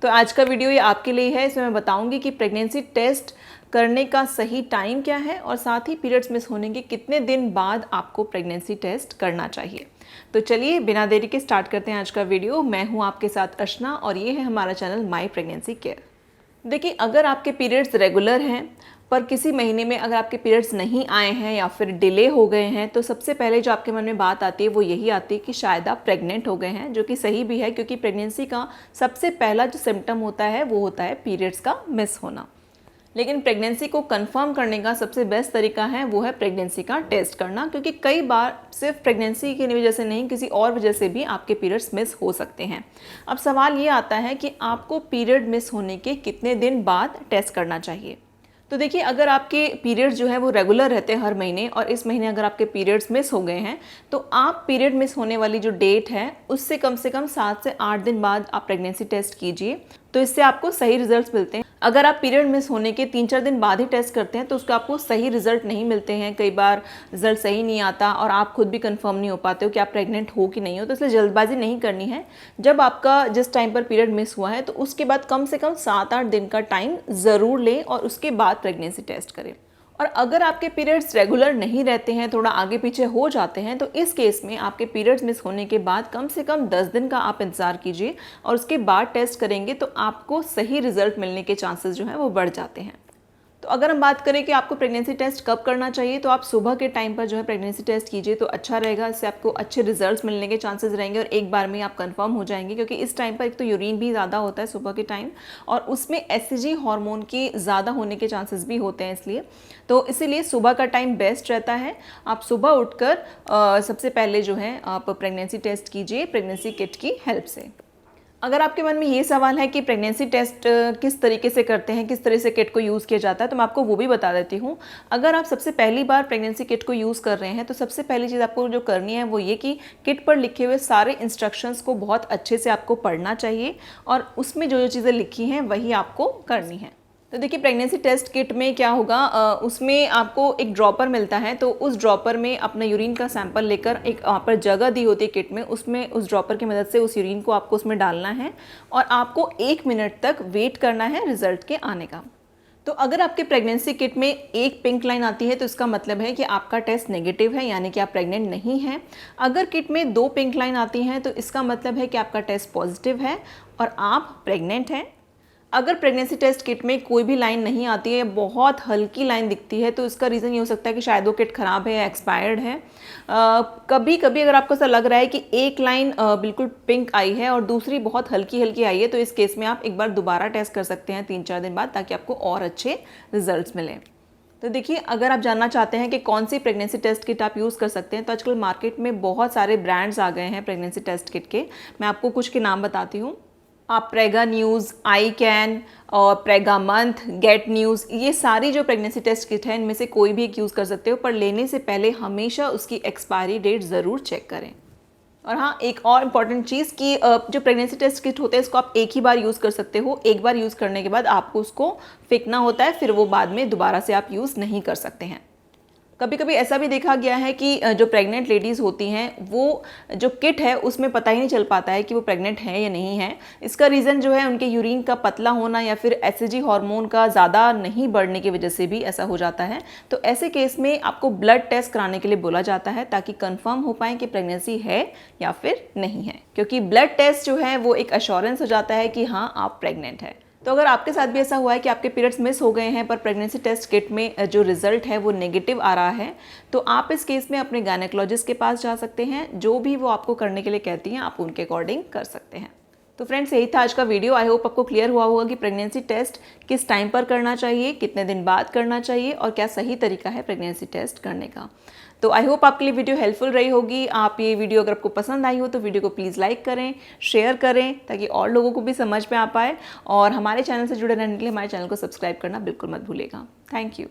तो आज का वीडियो ये आपके लिए है। इसमें मैं बताऊंगी कि प्रेगनेंसी टेस्ट करने का सही टाइम क्या है और साथ ही पीरियड्स मिस होने के कितने दिन बाद आपको प्रेगनेंसी टेस्ट करना चाहिए। तो चलिए बिना देरी के स्टार्ट करते हैं आज का वीडियो। मैं हूँ आपके साथ अर्चना और ये है हमारा चैनल माई प्रेगनेंसी केयर। देखिए, अगर आपके पीरियड्स रेगुलर हैं पर किसी महीने में अगर आपके पीरियड्स नहीं आए हैं या फिर डिले हो गए हैं, तो सबसे पहले जो आपके मन में बात आती है वो यही आती है कि शायद आप प्रेग्नेंट हो गए हैं, जो कि सही भी है क्योंकि प्रेगनेंसी का सबसे पहला जो सिम्टम होता है वो होता है पीरियड्स का मिस होना। लेकिन प्रेगनेंसी को कंफर्म करने का सबसे बेस्ट तरीका है वो है प्रेगनेंसी का टेस्ट करना, क्योंकि कई बार सिर्फ प्रेगनेंसी की वजह से नहीं, किसी और वजह से भी आपके पीरियड्स मिस हो सकते हैं। अब सवाल ये आता है कि आपको पीरियड मिस होने के कितने दिन बाद टेस्ट करना चाहिए। तो देखिए, अगर आपके पीरियड्स जो है वो रेगुलर रहते हैं हर महीने और इस महीने अगर आपके पीरियड्स मिस हो गए हैं, तो आप पीरियड मिस होने वाली जो डेट है उससे कम से कम 7 से 8 दिन बाद आप प्रेगनेंसी टेस्ट कीजिए, तो इससे आपको सही रिजल्ट्स मिलते हैं। अगर आप पीरियड मिस होने के 3-4 दिन बाद ही टेस्ट करते हैं तो उसका आपको सही रिजल्ट नहीं मिलते हैं। कई बार रिजल्ट सही नहीं आता और आप खुद भी कंफर्म नहीं हो पाते हो कि आप प्रेग्नेंट हो कि नहीं हो। तो इसलिए जल्दबाजी नहीं करनी है। जब आपका जिस टाइम पर पीरियड मिस हुआ है तो उसके बाद कम से कम 7-8 दिन का टाइम ज़रूर लें और उसके बाद प्रेगनेंसी टेस्ट करें। और अगर आपके पीरियड्स रेगुलर नहीं रहते हैं, थोड़ा आगे पीछे हो जाते हैं, तो इस केस में आपके पीरियड्स मिस होने के बाद कम से कम 10 दिन का आप इंतज़ार कीजिए और उसके बाद टेस्ट करेंगे तो आपको सही रिजल्ट मिलने के चांसेस जो हैं वो बढ़ जाते हैं। तो अगर हम बात करें कि आपको प्रेगनेंसी टेस्ट कब करना चाहिए, तो आप सुबह के टाइम पर जो है प्रेगनेंसी टेस्ट कीजिए तो अच्छा रहेगा। इससे आपको अच्छे रिजल्ट्स मिलने के चांसेस रहेंगे और एक बार में आप कंफर्म हो जाएंगे, क्योंकि इस टाइम पर एक तो यूरिन भी ज़्यादा होता है सुबह के टाइम और उसमें एचसीजी हार्मोन की ज़्यादा होने के चांसेस भी होते हैं। इसीलिए सुबह का टाइम बेस्ट रहता है। आप सुबह उठकर सबसे पहले जो है आप प्रेगनेंसी टेस्ट कीजिए प्रेगनेंसी किट की हेल्प से। अगर आपके मन में ये सवाल है कि प्रेगनेंसी टेस्ट किस तरीके से करते हैं, किस तरह से किट को यूज़ किया जाता है, तो मैं आपको वो भी बता देती हूँ। अगर आप सबसे पहली बार प्रेगनेंसी किट को यूज़ कर रहे हैं तो सबसे पहली चीज़ आपको जो करनी है वो ये कि किट पर लिखे हुए सारे इंस्ट्रक्शंस को बहुत अच्छे से आपको पढ़ना चाहिए और उसमें जो जो चीज़ें लिखी हैं वही आपको करनी है। तो देखिए, प्रेगनेंसी टेस्ट किट में क्या होगा, उसमें आपको एक ड्रॉपर मिलता है। तो उस ड्रॉपर में अपना यूरिन का सैंपल लेकर एक वहाँ पर जगह दी होती है किट में, उसमें उस ड्रॉपर की मदद से उस यूरिन को आपको उसमें डालना है और आपको 1 मिनट तक वेट करना है रिजल्ट के आने का। तो अगर आपके प्रेगनेंसी किट में एक पिंक लाइन आती है तो इसका मतलब है कि आपका टेस्ट नेगेटिव है, यानी कि आप प्रेग्नेंट नहीं हैं। अगर किट में 2 पिंक लाइन आती हैं तो इसका मतलब है कि आपका टेस्ट पॉजिटिव है और आप प्रेग्नेंट हैं। अगर प्रेगनेंसी टेस्ट किट में कोई भी लाइन नहीं आती है, बहुत हल्की लाइन दिखती है, तो इसका रीज़न ये हो सकता है कि शायद वो किट ख़राब है या एक्सपायर्ड है। कभी कभी अगर आपको ऐसा लग रहा है कि एक लाइन बिल्कुल पिंक आई है और दूसरी बहुत हल्की हल्की आई है, तो इस केस में आप एक बार दोबारा टेस्ट कर सकते हैं 3-4 दिन बाद, ताकि आपको और अच्छे रिजल्ट्स मिलें। तो देखिए, अगर आप जानना चाहते हैं कि कौन सी प्रेगनेंसी टेस्ट किट आप यूज़ कर सकते हैं, तो आजकल मार्केट में बहुत सारे ब्रांड्स आ गए हैं प्रेगनेंसी टेस्ट किट के। मैं आपको कुछ के नाम बताती हूँ। आप प्रेगा न्यूज़, आई कैन और प्रेगा मंथ, गेट न्यूज़, ये सारी जो प्रेगनेंसी टेस्ट किट है इनमें से कोई भी एक यूज़ कर सकते हो, पर लेने से पहले हमेशा उसकी एक्सपायरी डेट ज़रूर चेक करें। और हाँ, एक और इम्पॉर्टेंट चीज़ कि जो प्रेगनेंसी टेस्ट किट होते हैं इसको आप एक ही बार यूज़ कर सकते हो। एक बार यूज़ करने के बाद आपको उसको फेंकना होता है, फिर वो बाद में दोबारा से आप यूज़ नहीं कर सकते हैं। कभी कभी ऐसा भी देखा गया है कि जो प्रेग्नेंट लेडीज़ होती हैं वो जो किट है उसमें पता ही नहीं चल पाता है कि वो प्रेग्नेंट हैं या नहीं है। इसका रीज़न जो है उनके यूरिन का पतला होना या फिर एचसीजी हार्मोन का ज़्यादा नहीं बढ़ने की वजह से भी ऐसा हो जाता है। तो ऐसे केस में आपको ब्लड टेस्ट कराने के लिए बोला जाता है, ताकि कंफर्म हो पाए कि प्रेगनेंसी है या फिर नहीं है, क्योंकि ब्लड टेस्ट जो है वो एक अश्योरेंस हो जाता है कि हाँ, आप प्रेग्नेंट है। तो अगर आपके साथ भी ऐसा हुआ है कि आपके पीरियड्स मिस हो गए हैं पर प्रेगनेंसी टेस्ट किट में जो रिजल्ट है वो नेगेटिव आ रहा है, तो आप इस केस में अपने गायनेकोलॉजिस्ट के पास जा सकते हैं। जो भी वो आपको करने के लिए कहती हैं आप उनके अकॉर्डिंग कर सकते हैं। तो फ्रेंड्स, यही था आज का वीडियो। आई होप आपको क्लियर हुआ होगा कि प्रेगनेंसी टेस्ट किस टाइम पर करना चाहिए, कितने दिन बाद करना चाहिए और क्या सही तरीका है प्रेगनेंसी टेस्ट करने का। तो आई होप आपके लिए वीडियो हेल्पफुल रही होगी। आप ये वीडियो अगर आपको पसंद आई हो तो वीडियो को प्लीज़ लाइक करें, शेयर करें, ताकि और लोगों को भी समझ में आ पाए। और हमारे चैनल से जुड़े रहने के लिए हमारे चैनल को सब्सक्राइब करना बिल्कुल मत भूलिएगा। Thank you.